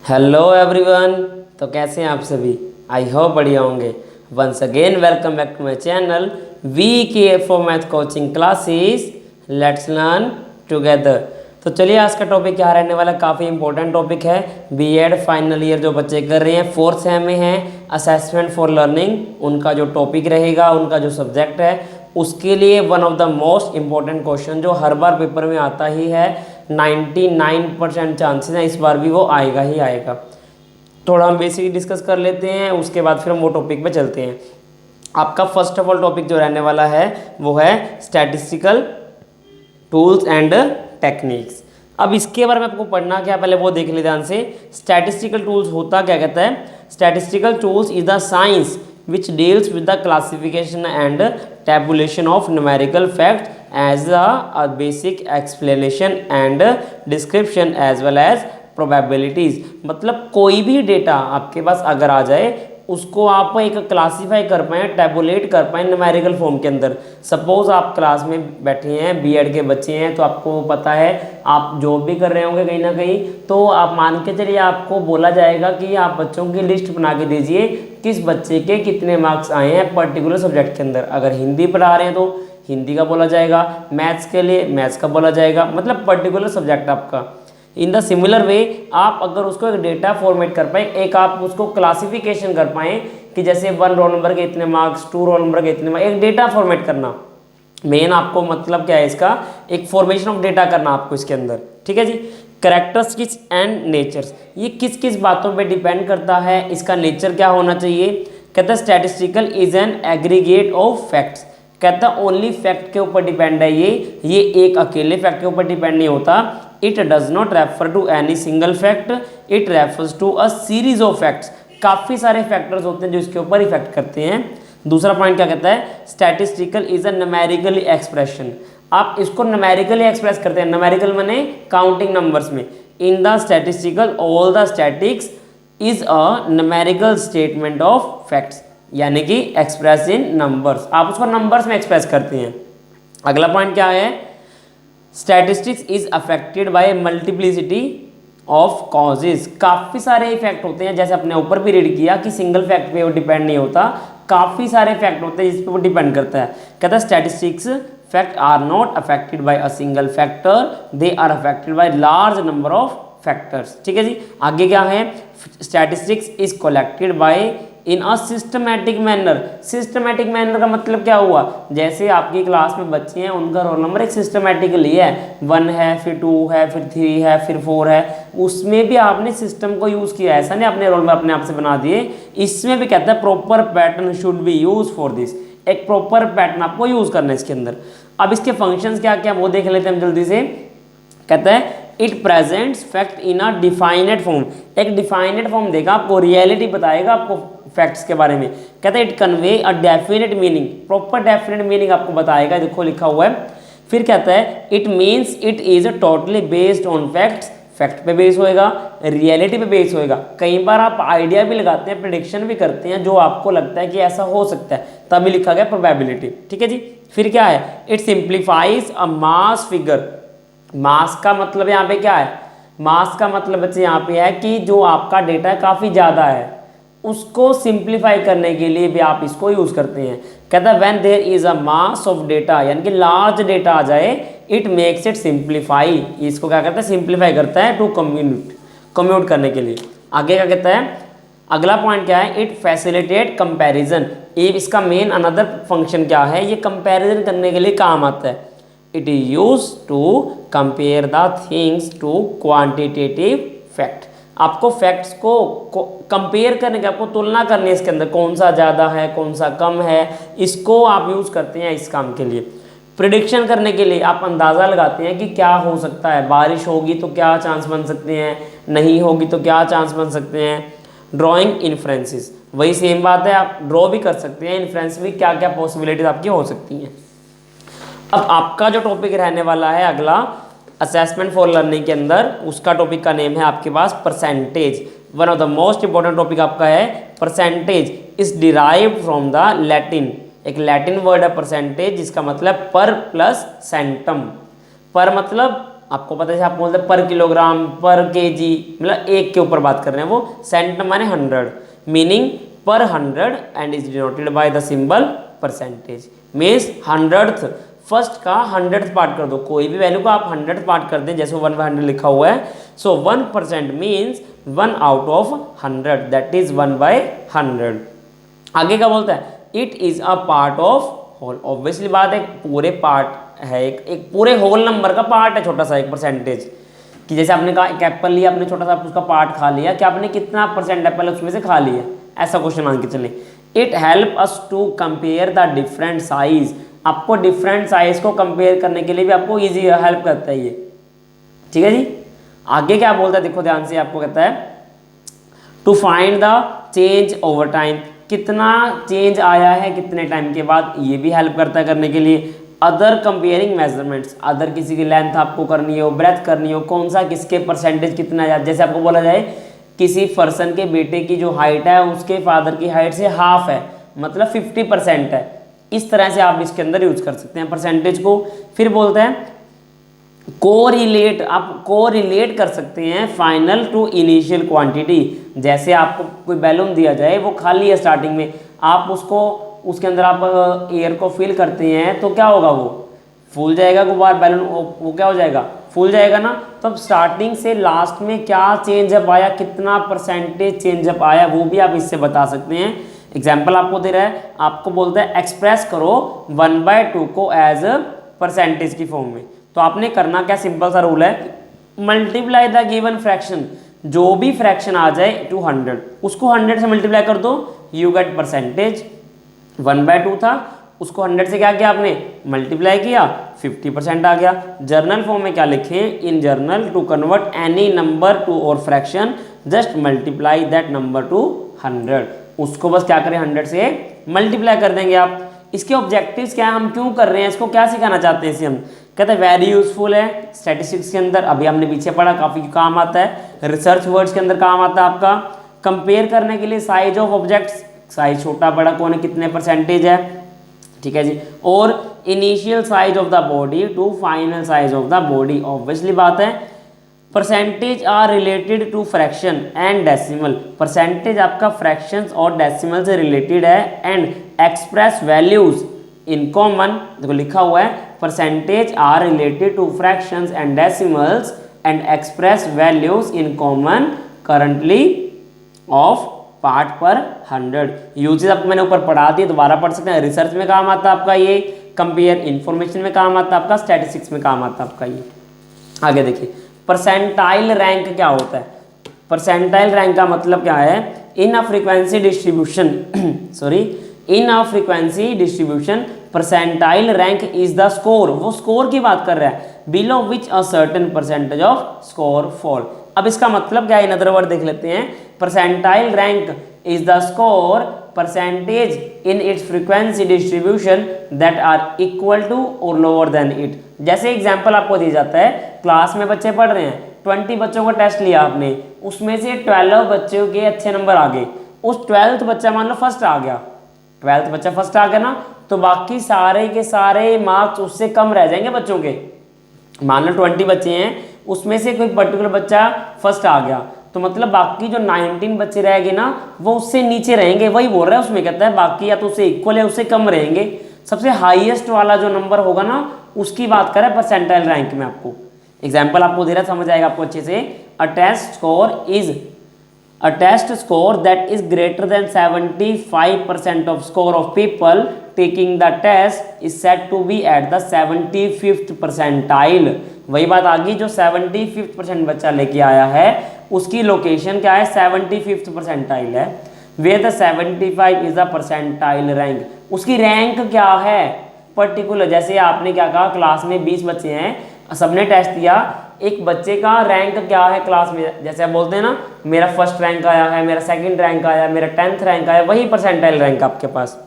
Hello everyone. तो कैसे हैं आप सभी? आई होप बढ़िया होंगे। Once again welcome back to my channel V K for math coaching classes. Let's learn together. तो चलिए आज का टॉपिक क्या रहने वाला, काफ़ी इंपॉर्टेंट टॉपिक है। बीएड फाइनल ईयर जो बच्चे कर रहे हैं, फोर्थ सेम में हैं, असेसमेंट फॉर लर्निंग उनका जो टॉपिक रहेगा, उनका जो सब्जेक्ट है, उसके लिए one of the most important question जो हर बार पेपर में आता ही है, 99% चांसेस हैं इस बार भी वो आएगा ही आएगा। थोड़ा हम बेसिक डिस्कस कर लेते हैं, उसके बाद फिर हम वो टॉपिक पे चलते हैं। आपका फर्स्ट ऑफ ऑल टॉपिक जो रहने वाला है वो है स्टैटिस्टिकल टूल्स एंड टेक्निक्स। अब इसके बारे में आपको पढ़ना क्या, पहले वो देख ले ध्यान से। स्टैटिस्टिकल टूल्स होता क्या कहता है? Statistical tools is the science which deals with the classification and tabulation of numerical facts as a basic explanation and description as well as probabilities। मतलब कोई भी डेटा आपके पास अगर आ जाए उसको आप एक क्लासीफाई कर पाएँ, टैबुलेट कर पाएँ न्यूमेरिकल फॉर्म के अंदर। सपोज आप क्लास में बैठे हैं, बीएड के बच्चे हैं, तो आपको पता है आप जॉब भी कर रहे होंगे कहीं ना कहीं, तो आप मान के चलिए आपको बोला जाएगा कि आप बच्चों की लिस्ट बना के दीजिए किस बच्चे के कितने मार्क्स आए हैं पर्टिकुलर सब्जेक्ट के अंदर। अगर हिंदी पढ़ा रहे हैं तो हिंदी का बोला जाएगा, मैथ्स के लिए मैथ्स का बोला जाएगा, मतलब पर्टिकुलर सब्जेक्ट आपका। इन द सिमिलर वे आप अगर उसको एक डेटा फॉर्मेट कर पाए, एक आप उसको क्लासिफिकेशन कर पाएँ कि जैसे 1 रोल नंबर के इतने मार्क्स, 2 रोल नंबर के इतने मार्क्स, एक डेटा फॉर्मेट करना। मेन आपको मतलब क्या है इसका, एक फॉर्मेशन ऑफ डेटा करना आपको इसके अंदर, ठीक है जी। कैरेक्टरिस्टिक्स एंड नेचर्स, ये किस किस बातों पे डिपेंड करता है, इसका नेचर क्या होना चाहिए। कहता है statistical is an aggregate of facts. कहता है ओनली फैक्ट के ऊपर डिपेंड है ये एक अकेले फैक्ट के ऊपर डिपेंड नहीं होता। It does not refer to any single fact, it refers to a series of facts. काफ़ी सारे फैक्टर्स होते हैं जो इसके ऊपर इफेक्ट करते हैं। दूसरा पॉइंट क्या कहता है, statistical is a numerical expression. आप इसको न्यूमेरिकली एक्सप्रेस करते हैं, न्यूमेरिकल माने काउंटिंग नंबर्स में। In the statistical all the statics is a numerical statement of facts, यानी कि एक्सप्रेस इन नंबर्स, आप उसको नंबर्स में एक्सप्रेस करते हैं। अगला पॉइंट क्या है, statistics is affected by multiplicity of causes. काफ़ी सारे इफेक्ट होते हैं, जैसे अपने ऊपर भी रीड किया कि सिंगल फैक्ट पे वो डिपेंड नहीं होता, काफ़ी सारे फैक्ट होते हैं जिस पे वो डिपेंड करता है। कहता है statistics fact are not affected by a single factor, they are affected by large number of factors. ठीक है जी। आगे क्या है, statistics is collected by in a systematic manner. Systematic manner का मतलब क्या हुआ, जैसे आपकी क्लास में बच्चे हैं, उनका रोल नंबर एक सिस्टमैटिकली है, 1 है, फिर 2 है, फिर 3 है, फिर 4 है, उसमें भी आपने सिस्टम को यूज़ किया, ऐसा नहीं अपने रोल नंबर अपने आप से बना दिए। इसमें भी कहता है proper pattern should be use for this, एक प्रॉपर पैटर्न आपको यूज़ करना है इसके अंदर। अब इसके फंक्शंस क्या क्या वो देख लेते हैं हम जल्दी से। कहता है it presents fact in a defined form, एक डिफाइनेड फॉर्म देगा आपको, रियलिटी बताएगा आपको फैक्ट्स के बारे में। कहता है it convey a definite meaning, proper definite meaning आपको बताएगा, देखो लिखा हुआ है। फिर कहता है it means it is totally based on facts, fact पे बेस होएगा, रियलिटी पे बेस होएगा। कई बार आप आइडिया भी लगाते हैं, प्रेडिक्शन भी करते हैं, जो आपको लगता है कि ऐसा हो सकता है, तभी लिखा गया प्रोबेबिलिटी। ठीक है जी। फिर क्या है, it simplifies a mass figure. Mass का मतलब यहाँ पे क्या है, मास का मतलब बच्चे यहाँ पे है कि जो आपका डेटा काफ़ी ज़्यादा है उसको सिंप्लीफाई करने के लिए भी आप इसको यूज़ करते हैं। कहता है when there is a mass of data, यानी कि लार्ज डेटा आ जाए, इट मेक्स इट सिंप्लीफाई, इसको क्या करता है, सिंप्लीफाई करता है टू कम्यूट करने के लिए। आगे क्या कहता है, अगला पॉइंट क्या है, इट फैसिलिटेट कंपैरिजन। ये इसका मेन अनदर फंक्शन क्या है, ये कंपैरिजन करने के लिए काम आता है। It is use to compare the things to quantitative fact. आपको फैक्ट्स को कंपेयर करने की, आपको तुलना करनी है इसके अंदर, कौन सा ज़्यादा है कौन सा कम है, इसको आप यूज़ करते हैं इस काम के लिए। प्रिडिक्शन करने के लिए आप अंदाज़ा लगाते हैं कि क्या हो सकता है, बारिश होगी तो क्या चांस बन सकते हैं, नहीं होगी तो क्या चांस बन सकते हैं। ड्राइंग इन्फ्रेंसेस, वही सेम बात है, आप ड्रॉ भी कर सकते हैं, इन्फ्रेंस भी क्या क्या पॉसिबिलिटीज आपकी हो सकती हैं। अब आपका जो टॉपिक रहने वाला है अगला असेसमेंट फॉर लर्निंग के अंदर, उसका टॉपिक का नेम है आपके पास percentage. One of the most important topic आपका है percentage. Is derived from the Latin, एक लैटिन वर्ड है परसेंटेज जिसका मतलब पर प्लस सेंटम। पर मतलब आपको पता है, आप बोलते हैं पर किलोग्राम, पर केजी, मतलब एक के ऊपर बात कर रहे हैं, वो सेंट माने 100, मीनिंग पर 100 and is denoted by the symbol percentage, means 100th, first का 100th पार्ट कर दो, कोई भी वैल्यू को आप 100th पार्ट कर दें, जैसे 1/100 लिखा हुआ है, so 1% means 1 out of 100, that is 1/100। आगे क्या बोलता है, it is a part of whole, obviously बात है, पूरे पार्ट है, एक पूरे होल नंबर का पार्ट है, छोटा सा एक परसेंटेज, कि जैसे आपने कहा एक एप्पल लिया, आपने छोटा सा उसका पार्ट खा लिया, कि आपने कितना परसेंट एप्पल उसमें से खा लिया, ऐसा क्वेश्चन मान के चले। It help us to compare the different size, आपको डिफरेंट साइज को कंपेयर करने के लिए भी आपको इजी हेल्प करता है ये, ठीक है जी। आगे क्या बोलता है, देखो ध्यान से, आपको कहता है to find the change over time, कितना चेंज आया है कितने टाइम के बाद, ये भी हेल्प करता है करने के लिए। अदर कंपेयरिंग मेजरमेंट्स, अदर किसी की लेंथ आपको करनी हो, ब्रेथ करनी हो, कौन सा किसके परसेंटेज कितना है, जैसे आपको बोला जाए किसी पर्सन के बेटे की जो हाइट है उसके फादर की हाइट से हाफ है, मतलब 50% है, इस तरह से आप इसके अंदर यूज कर सकते हैं परसेंटेज को। फिर बोलते हैं कोरिलेट, आप कोरिलेट कर सकते हैं फाइनल टू इनिशियल क्वांटिटी, जैसे आपको कोई बैलून दिया जाए, वो खाली है स्टार्टिंग में, आप उसको उसके अंदर आप एयर को फिल करते हैं तो क्या होगा, वो फूल जाएगा, गुब्बार बैलून वो क्या हो जाएगा, फूल जाएगा ना। तो अब स्टार्टिंग से लास्ट में क्या चेंजअप आया, कितना परसेंटेज चेंजअप आया, वो भी आप इससे बता सकते हैं। एग्जाम्पल आपको दे रहा है, आपको बोलता है एक्सप्रेस करो 1/2 को एज परसेंटेज की फॉर्म में, तो आपने करना क्या, सिंपल सा रूल है, मल्टीप्लाई द गिवन फ्रैक्शन, जो भी फ्रैक्शन आ जाए टू 100, उसको 100 से मल्टीप्लाई कर दो, यू गेट परसेंटेज। 1/2 था, उसको 100 से क्या किया आपने, मल्टीप्लाई किया, 50% आ गया। जर्नल फॉर्म में क्या लिखें, in general to convert any number to और fraction just multiply that number to 100, उसको बस क्या करें 100 से मल्टीप्लाई कर देंगे आप। इसके ऑब्जेक्टिव्स क्या है, हम क्यों कर रहे हैं, इसको क्या सिखाना चाहते हैं इसे हम, कहते हैं वेरी यूजफुल है स्टैटिस्टिक्स के अंदर, अभी हमने पीछे पढ़ा, काफ़ी काम आता है, रिसर्च वर्ड्स के अंदर काम आता है आपका, कंपेयर करने के लिए साइज ऑफ ऑब्जेक्ट्स, साइज छोटा बड़ा कौन है, कितने परसेंटेज है, ठीक है जी, और initial size of the body to final size of the body, obviously बात है। Percentage are related to fraction and decimal, percentage आपका फ्रैक्शंस और डेसिमल से रिलेटेड है, and express values in common, देखो लिखा हुआ है percentage are related to fractions and decimals and express values in common currently of part per 100। Uses आपको मैंने ऊपर पढ़ा दिए, दोबारा पढ़ सकते हैं, रिसर्च में काम आता है आपका ये, कंपेयर इन्फॉर्मेशन में काम आता है आपका, स्टैटिस्टिक्स में काम आता है आपका ये। आगे देखिए परसेंटाइल रैंक क्या होता है, परसेंटाइल रैंक का मतलब क्या है, in a frequency distribution sorry in a frequency distribution percentile rank is the score, वो स्कोर की बात कर रहा है, below which a certain percentage of score fall. अब इसका मतलब क्या है, इन अदर वर्ड देख लेते हैं, percentile rank is the score percentage in its frequency distribution that are equal to और लोअर देन इट। जैसे एग्जांपल आपको दिया जाता है, क्लास में बच्चे पढ़ रहे हैं, 20 बच्चों का टेस्ट लिया आपने, उसमें से 12 बच्चों के अच्छे नंबर आ गए, उस 12th बच्चा मान लो फर्स्ट आ गया, 12th बच्चा फर्स्ट आ गया ना, तो बाकी सारे के सारे मार्क्स उससे कम रह जाएंगे बच्चों के। मान लो 20 बच्चे हैं, उसमें से कोई पर्टिकुलर बच्चा फर्स्ट आ गया, तो मतलब बाकी जो 19 बच्चे रहेंगे ना, वो उससे नीचे रहेंगे, वही बोल रहा है उसमें, कहता है बाकी या तो उससे इक्वल है उससे कम रहेंगे, सबसे हाईएस्ट वाला जो नंबर होगा ना उसकी बात करें परसेंटाइल रैंक में। आपको एग्जाम्पल आपको दे रहा, समझ आएगा आपको अच्छे से। A test score that is greater than 75% of score of people taking the test is said to be at the 75th percentile. वही बात आ गई, जो 75th बच्चा लेके आया है उसकी लोकेशन क्या है, 75th परसेंटाइल है, where the 75 is the percentile rank, उसकी रैंक क्या है पर्टिकुलर। जैसे आपने क्या कहा, क्लास में 20 बच्चे हैं, सबने टेस्ट दिया, एक बच्चे का रैंक क्या है क्लास में, जैसे आप बोलते हैं ना मेरा फर्स्ट रैंक आया है, मेरा सेकंड रैंक आया, मेरा 10th रैंक आया, वही परसेंटाइल रैंक आपके पास।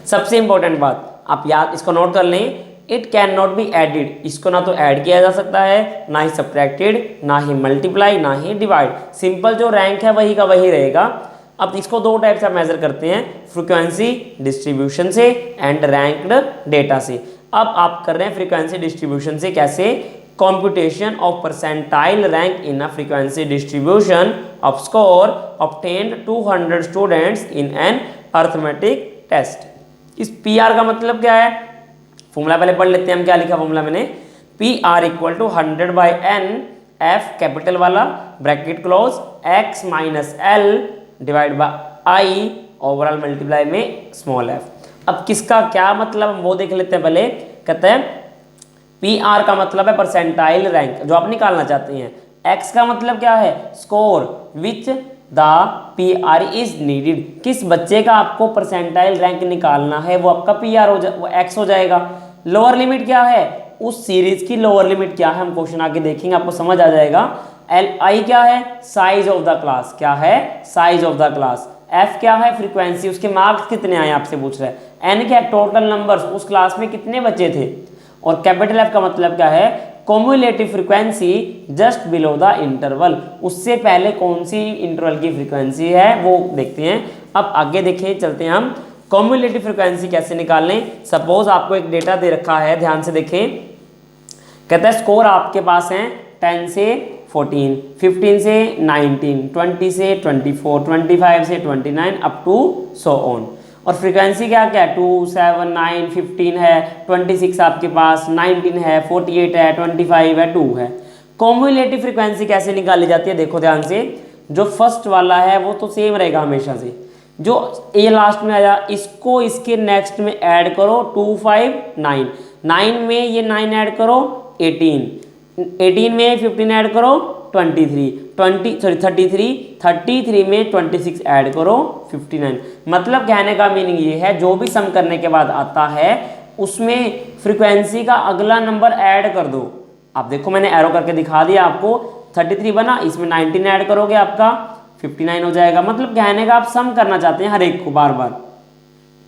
सबसे इंपॉर्टेंट बात आप याद इसको नोट कर लें, it can not be added, इसको ना तो ऐड किया जा सकता है, ना ही सब्ट्रैक्टेड, ना ही मल्टीप्लाई, ना ही डिवाइड, सिंपल जो रैंक है वही का वही रहेगा। अब इसको दो टाइप से मेजर करते हैं, फ्रीक्वेंसी डिस्ट्रीब्यूशन से एंड रैंक्ड डेटा से। अब आप कर रहे हैं फ्रीक्वेंसी डिस्ट्रीब्यूशन से, कैसे, computation of percentile rank in a frequency distribution of score obtained 200 students in an arithmetic test। इस पी आर का मतलब क्या है, फॉर्मूला पहले पढ़ लेते हैं हम। क्या लिखा फॉर्मूला मैंने, P R equal to 100/n F capital वाला bracket close X minus L divide by I overall multiply में स्मॉल एफ। अब किसका क्या मतलब वो देख लेते हैं पहले। कहते हैं पी आर का मतलब है परसेंटाइल रैंक जो आप निकालना चाहते हैं। एक्स का मतलब क्या है, score which the P R is needed, किस बच्चे का आपको परसेंटाइल रैंक निकालना है वो आपका पी आर वो एक्स हो जाएगा। लोअर लिमिट क्या है, उस सीरीज की लोअर लिमिट क्या है, हम क्वेश्चन आगे देखेंगे आपको समझ आ जाएगा। एल आई क्या है, साइज ऑफ द क्लास, क्या है size of the class. F क्या है, फ्रीक्वेंसी, उसके मार्क्स कितने आए आपसे पूछ रहे हैं। एन क्या, टोटल नंबर्स, उस क्लास में कितने बच्चे थे। और कैपिटल एफ का मतलब क्या है, cumulative frequency just below the interval, उससे पहले कौन सी इंटरवल की फ्रीक्वेंसी है वो देखते हैं। अब आगे देखें, चलते हैं हम कॉम्युलेटिव फ्रीक्वेंसी कैसे निकालें। सपोज आपको एक डेटा दे रखा है, ध्यान से देखें। कहता है स्कोर आपके पास है 10 से 14, 15 से 19, 20 से 24, 25 से 29 अप टू सो ऑन। और फ्रीक्वेंसी क्या क्या है, 2, 7, 9, 15 है, 26 आपके पास, 19 है, 48 है, 25 है, 2 है। कॉम्युलेटिव फ्रीक्वेंसी कैसे निकाली जाती है, देखो ध्यान से। जो फर्स्ट वाला है वो तो सेम रहेगा हमेशा से, जो ए लास्ट में आया इसको इसके नेक्स्ट में ऐड करो 2, 5, 9, 9 में ये 9 ऐड करो 18, 18 में 15 ऐड करो 33 में 26 ऐड करो 59। मतलब कहने का मीनिंग ये है, जो भी सम करने के बाद आता है उसमें फ्रीक्वेंसी का अगला नंबर ऐड कर दो। आप देखो मैंने एरो करके दिखा दिया आपको, 33 बना, इसमें 19 ऐड करोगे आपका 59 हो जाएगा। मतलब कहने का आप सम करना चाहते हैं हर एक को बार बार,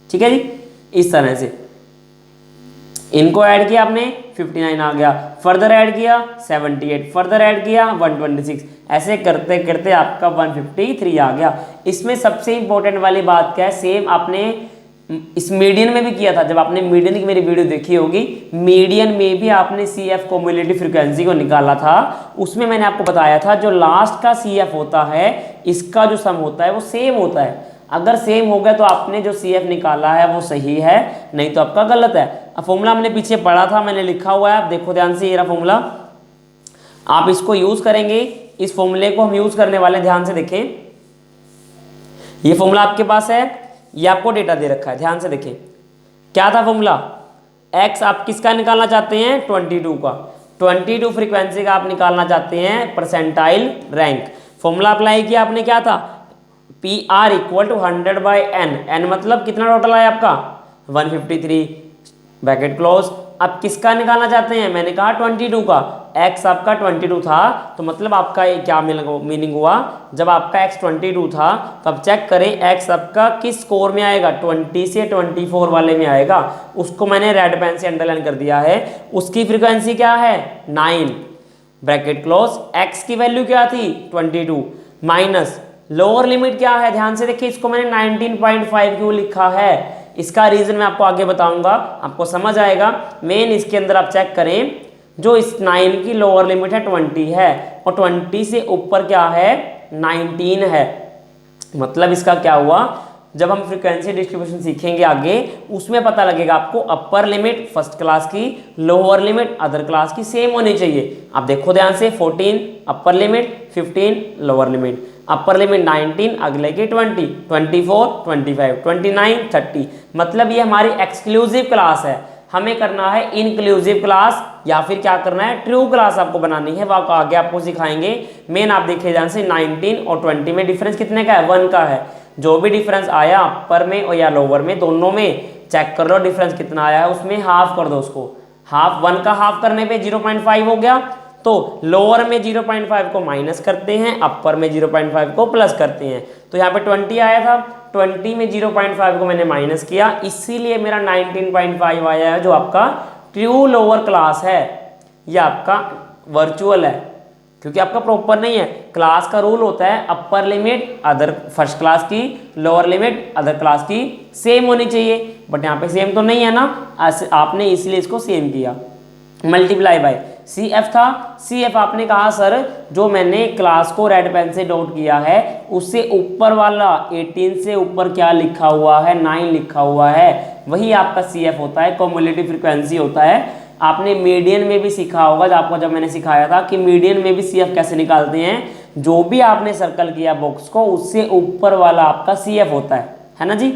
ठीक है जी। इस तरह से इनको ऐड किया आपने 59 आ गया, फर्दर ऐड किया 78, फर्दर ऐड किया 126, ऐसे करते करते आपका 153 आ गया। इसमें सबसे इंपॉर्टेंट वाली बात क्या है, सेम आपने इस मीडियन में भी किया था। जब आपने मीडियन की मेरी वीडियो देखी होगी, मीडियन में भी आपने सी एफ कॉम्युलेटिव फ्रीक्वेंसी को निकाला था। उसमें मैंने आपको बताया था जो लास्ट का सी एफ होता है इसका जो सम होता है वो सेम होता है। अगर सेम हो गया तो आपने जो सी एफ निकाला है वो सही है, नहीं तो आपका गलत है। अब फॉर्मूला हमने पीछे पढ़ा था, मैंने लिखा हुआ है, आप देखो ध्यान से। ये रहा फॉर्मूला, आप इसको यूज करेंगे। इस फॉर्मूले को हम यूज करने वाले, ध्यान से देखें। ये फॉर्मूला आपके पास है, ये आपको डेटा दे रखा है, ध्यान से देखें। क्या था फॉर्मूला, एक्स आप किसका निकालना चाहते हैं, 22 का। 22 फ्रीक्वेंसी का आप निकालना चाहते हैं परसेंटाइल रैंक। फॉर्मूला अप्लाई किया आपने, क्या था, P R equal to 100/n, n मतलब कितना टोटल आया आपका 153 ब्रैकेट क्लोज। अब किसका निकालना चाहते हैं, मैंने कहा 22 का। x आपका 22 था तो मतलब आपका क्या मीनिंग हुआ, जब आपका x 22 था तब चेक करें x आपका किस स्कोर में आएगा, 20 से 24 वाले में आएगा। उसको मैंने रेड पेन से अंडरलाइन कर दिया है। उसकी फ्रीक्वेंसी क्या है 9 ब्रैकेट क्लोज, x की वैल्यू क्या थी 22 माइनस लोअर लिमिट क्या है, ध्यान से देखिए। इसको मैंने 19.5 क्यों लिखा है, इसका रीजन मैं आपको आगे बताऊंगा, आपको समझ आएगा। मेन इसके अंदर आप चेक करें, जो इस 9 की लोअर लिमिट है 20 है और 20 से ऊपर क्या है 19 है। मतलब इसका क्या हुआ, जब हम फ्रीक्वेंसी डिस्ट्रीब्यूशन सीखेंगे आगे उसमें पता लगेगा आपको अपर लिमिट फर्स्ट क्लास की, लोअर लिमिट अदर क्लास की सेम होनी चाहिए। आप देखो ध्यान से, 14 upper limit, 15 lower limit, upper limit 19, अगले की 20, 24, 25, 29, 30। मतलब ये हमारी एक्सक्लूसिव क्लास है। हमें करना है इनक्लूसिव क्लास या फिर क्या करना है ट्रू क्लास आपको बनानी है, वो आगे आपको सिखाएंगे। मेन आप देखिए ध्यान से, 19 और 20 में डिफरेंस कितने का है, 1 का है। जो भी डिफरेंस आया अपर में और या लोअर में, दोनों में चेक कर लो डिफरेंस कितना आया है, उसमें हाफ कर दो उसको। हाफ 1 का हाफ करने पे 0.5 हो गया, तो लोअर में 0.5 को माइनस करते हैं, अपर में 0.5 को प्लस करते हैं। तो यहाँ पे 20 आया था, 20 में 0.5 को मैंने माइनस किया, इसीलिए मेरा 19.5 आया है, जो आपका ट्रू लोअर क्लास है। यह आपका वर्चुअल है क्योंकि आपका प्रॉपर नहीं है। क्लास का रूल होता है upper limit other first class की, लोअर लिमिट अदर क्लास की सेम होनी चाहिए, बट यहाँ पे सेम तो नहीं है ना, आपने इसलिए इसको सेम किया। मल्टीप्लाई बाय CF था। CF आपने कहा सर जो मैंने क्लास को रेड पेन से नोट किया है उससे ऊपर वाला 18 से ऊपर क्या लिखा हुआ है, 9 लिखा हुआ है, वही आपका CF होता है, कम्युलेटिव फ्रीक्वेंसी होता है। आपने मीडियन में भी सीखा होगा, जब मैंने सिखाया था कि मीडियन में भी CF कैसे निकालते हैं, जो भी आपने सर्कल किया बॉक्स को उससे ऊपर वाला आपका CF होता है ना जी।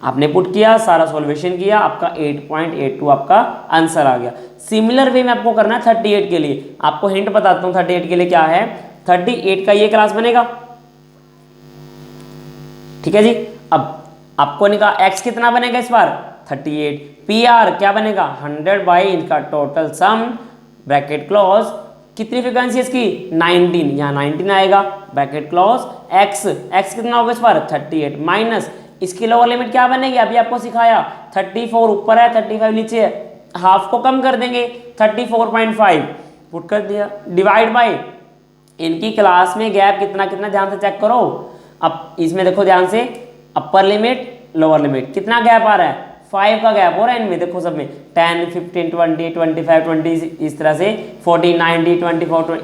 आपने पुट किया, सारा सॉल्वेशन किया, आपका 8.82 आपका आंसर आ गया। सिमिलर वे में आपको करना है 38 के लिए। आपको हिंट बताता हूँ 38 के लिए क्या है। 38 का ये क्लास बनेगा, ठीक है जी। अब आपको निकाल x कितना बनेगा इस बार 38, PR क्या बनेगा 100 बाई इनका टोटल सम ब्रैकेट क्लोज, कितनी फ्रीक्वेंसी है इसकी 19, यहाँ 19 आएगा ब्रैकेट क्लोज, x कितना होगा इस बार 38 माइनस इसकी लोअर लिमिट क्या बनेगी, अभी आपको सिखाया 34 ऊपर है 35 नीचे है, हाफ को कम कर देंगे 34.5 पुट कर दिया, डिवाइड बाय इनकी क्लास में गैप कितना कितना ध्यान से चेक करो। अब इसमें देखो ध्यान से, अपर लिमिट लोअर लिमिट कितना गैप आ रहा है 5 का गैप हो रहा है इनमें, देखो सब में 10 15 20 25 20 इस तरह से 40 90 24 20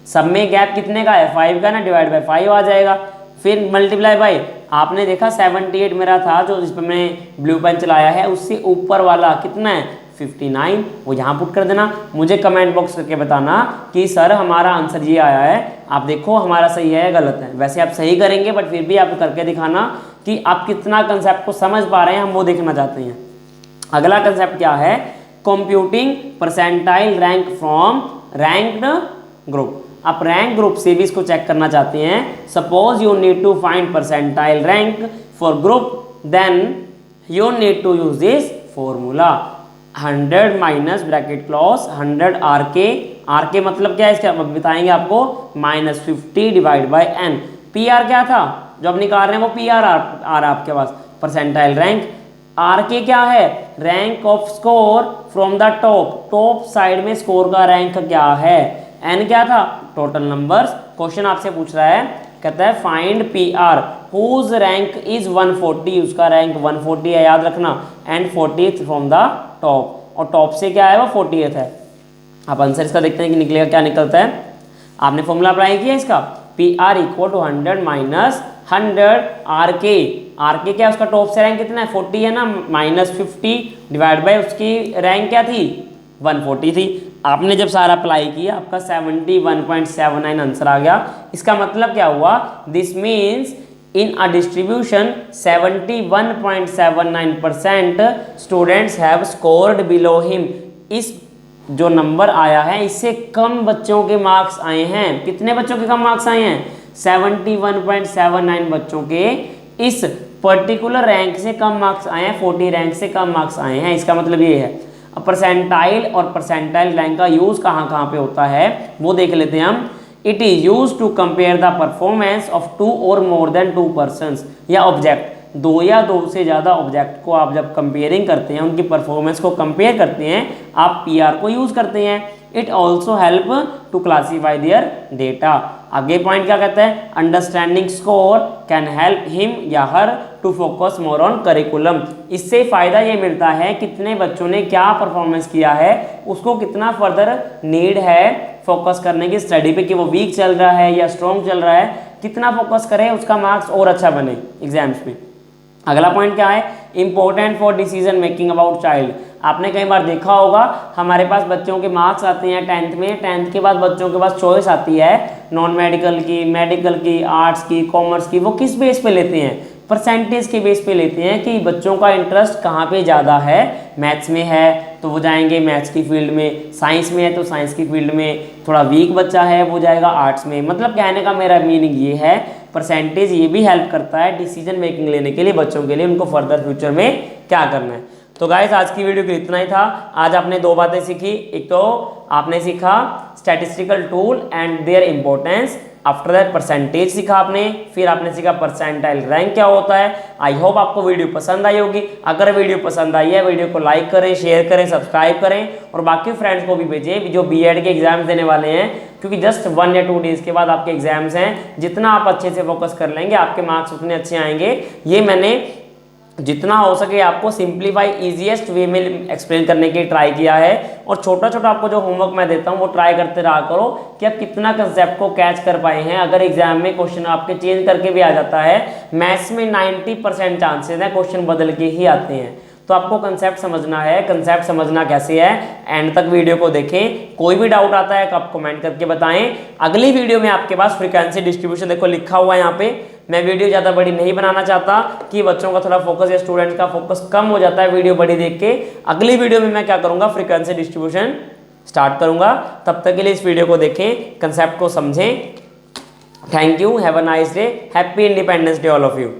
सब में गैप कितने का है 5 का ना, डिवाइड बाय 5 आ जाएगा, फिर मल्टीप्लाई बाय आपने देखा 78 मेरा था जो जिस पर मैंने ब्लू पेन चलाया है उससे ऊपर वाला कितना है 59, वो यहाँ पुट कर देना। मुझे कमेंट बॉक्स करके बताना कि सर हमारा आंसर ये आया है, आप देखो हमारा सही है या गलत है। वैसे आप सही करेंगे बट फिर भी आप करके दिखाना कि आप कितना कंसेप्ट को समझ पा रहे हैं, हम वो देखना चाहते हैं। अगला कंसेप्ट क्या है, computing percentile rank from ranked group. आप रैंक ग्रुप से भी इसको चेक करना चाहते हैं। Suppose you need to find percentile rank for group, then you need to use this formula 100 minus bracket close 100 RK मतलब क्या है इसका बताएंगे आपको, -50 डिवाइड बाय n। PR क्या था जो आप निकाल रहे हैं वो PR आ रहा है आपके पास परसेंटाइल रैंक। RK क्या है, rank off score from the top side में स्कोर का रैंक क्या है। n क्या था, टोटल नंबर्स। क्वेश्चन आपसे पूछ रहा है, कहता है find PR whose rank is 140, उसका रैंक 140 है याद रखना, and 40th from the top, और टॉप से क्या है वो 40th है। आप आंसर इसका देखते हैं कि निकलेगा क्या निकलता है। आपने फॉर्मूला अप्लाई किया इसका, PR equal to 100 minus 100 RK क्या उसका टॉप से रैंक कितना है 40 है ना, -50 डिवाइड बाय उसकी रैंक क्या थी 140 थी। आपने जब सारा अप्लाई किया आपका 71.79 आंसर आ गया। इसका मतलब क्या हुआ, this means in a distribution 71.79% students have scored below him. इस जो नंबर आया है इससे कम बच्चों के मार्क्स आए हैं। कितने बच्चों के कम मार्क्स आए हैं 71.79 बच्चों के इस पर्टिकुलर रैंक से कम मार्क्स आए हैं, 40 रैंक से कम मार्क्स आए हैं। इसका मतलब ये है। अब परसेंटाइल और परसेंटाइल रैंक का यूज कहाँ कहाँ पे होता है वो देख लेते हैं हम। It is use to compare the performance of 2 और मोर देन 2 पर्सन्स या ऑब्जेक्ट, 2 या 2 से ज़्यादा ऑब्जेक्ट को आप जब कंपेयरिंग करते हैं, उनकी परफॉर्मेंस को कंपेयर करते हैं, आप PR को यूज करते हैं। It also help to classify their data. आगे पॉइंट क्या कहता है, understanding score can help him या her to focus more on curriculum. इससे फ़ायदा ये मिलता है कितने बच्चों ने क्या परफॉर्मेंस किया है, उसको कितना फर्दर नीड है फोकस करने की स्टडी पे, कि वो वीक चल रहा है या स्ट्रॉन्ग चल रहा है, कितना फोकस करे उसका मार्क्स और अच्छा बने एग्जाम्स में। अगला पॉइंट क्या है, important for decision making about child. आपने कई बार देखा होगा हमारे पास बच्चों के मार्क्स आते हैं 10th में, 10th के बाद बच्चों के पास चॉइस आती है नॉन मेडिकल की, मेडिकल की, आर्ट्स की, कॉमर्स की। वो किस बेस पे लेते हैं, परसेंटेज के बेस पे लेते हैं कि बच्चों का इंटरेस्ट कहाँ पे ज़्यादा है। मैथ्स में है तो वो जाएंगे मैथ्स की फील्ड में, साइंस में है तो साइंस की फील्ड में, थोड़ा वीक बच्चा है वो जाएगा आर्ट्स में। मतलब कहने का मेरा मीनिंग ये है, परसेंटेज ये भी हेल्प करता है डिसीजन मेकिंग लेने के लिए बच्चों के लिए, उनको फर्दर फ्यूचर में क्या करना है। तो गाइस आज की वीडियो को इतना ही था। आज आपने 2 बातें सीखी, एक तो आपने सीखा statistical tool and their importance, after that percentage सीखा आपने, फिर आपने सीखा परसेंटाइल रैंक क्या होता है। आई होप आपको वीडियो पसंद आई होगी। अगर वीडियो पसंद आई है वीडियो को लाइक करें, शेयर करें, सब्सक्राइब करें और बाकी फ्रेंड्स को भी भेजें जो B.Ed के एग्जाम्स देने वाले हैं, क्योंकि जस्ट 1 या 2 डेज के बाद आपके एग्जाम्स हैं। जितना आप अच्छे से फोकस कर लेंगे आपके मार्क्स उतने अच्छे आएंगे। ये मैंने जितना हो सके आपको सिंप्लीफाई ईजीएस्ट वे में एक्सप्लेन करने की ट्राई किया है। और छोटा छोटा आपको जो होमवर्क मैं देता हूँ वो ट्राई करते रहा करो कि आप कितना कंसेप्ट को कैच कर पाए हैं। अगर एग्जाम में क्वेश्चन आपके चेंज करके भी आ जाता है, मैथ्स में 90% चांसेस हैं क्वेश्चन बदल के ही आते हैं। तो आपको कंसेप्ट समझना है। कंसेप्ट समझना कैसे है, एंड तक वीडियो को देखें। कोई भी डाउट आता है तो आप कमेंट करके बताएं। अगली वीडियो में आपके पास फ्रीक्वेंसी डिस्ट्रीब्यूशन देखो लिखा हुआ है यहाँ पे। मैं वीडियो ज़्यादा बड़ी नहीं बनाना चाहता कि बच्चों का थोड़ा फोकस या स्टूडेंट का फोकस कम हो जाता है वीडियो बड़ी देख के। अगली वीडियो में मैं क्या करूँगा, फ्रीक्वेंसी डिस्ट्रीब्यूशन स्टार्ट करूँगा। तब तक के लिए इस वीडियो को देखें, कंसेप्ट को समझें। Thank you, have a nice day, happy independence day all of you.